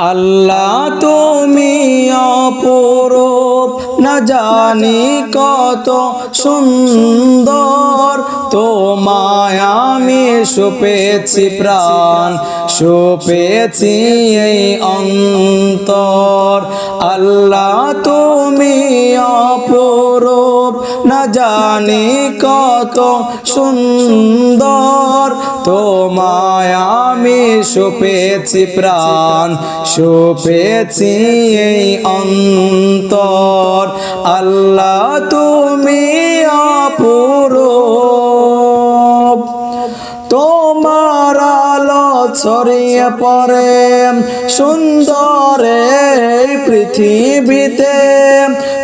আল্লাহ তুমি অপরূপ, না জানি কত সুন্দর। তোমায় আমি সপেছি প্রাণ, সপেছি এই অন্তর। আল্লাহ তুমি অপরূপ, না জানি কত সুন্দর। তোমায় আমি সপেছি প্রাণ, সপেছি এই অন্তর। আল্লাহ তুমি অপরূপ, তোমার আলো ছড়িয়ে পড়ে সুন্দর এই পৃথিবীতে।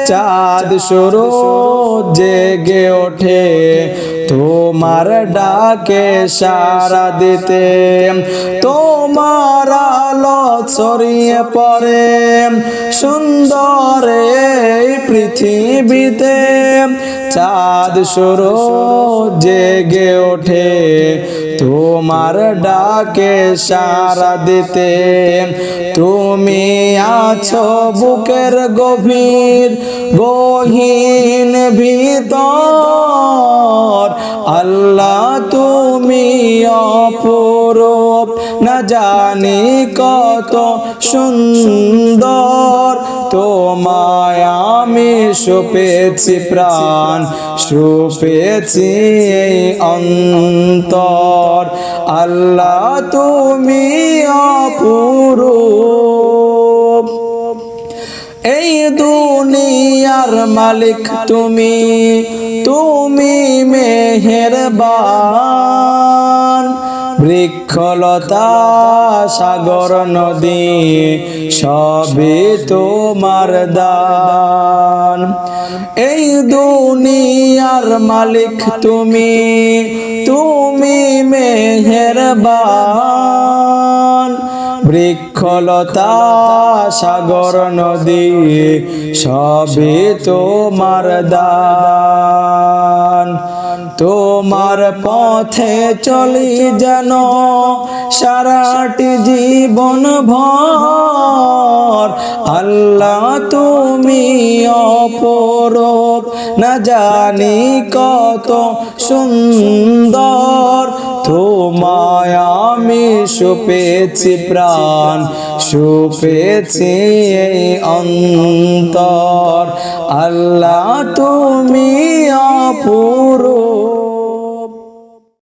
চাঁদ সূরজ জেগে ওঠে তোমার ডাকে সাড়া দিতে। তোমার আলো ছড়িয়ে পড়ে সুন্দর এই পৃথিবীতে। চাঁদ সূরজ জেগে ওঠে তোমার ডাকে সাড়া দিতে। তুমি আছো বুকের গভীর গহীন ভিতর। আল্লাহ তুমি অপরূপ, না জানি কত সুন্দর। তোমায় আমি সপেছি প্রাণ, সপেছি এই অন্তর। আল্লাহ তুমি অপরূপ, এই দুনিয়ার মালিক তুমি, তুমি মেহেরবান। বৃক্ষলতা সাগর নদী সবই তোমার দান। এই দুনিয়ার মালিক তুমি, তুমি মেহেরবান। বৃক্ষলতা সাগর নদী সবই তোমার দান। তোমার পথে চলি যেন সারাটি জীবন ভর। আল্লাহ তুমি অপরূপ, না জানি কত সুন্দর। তোমায় আমি সপেছি প্রাণ, সপেছি এই অন্তর। আল্লাহ তুমি অপরূপ।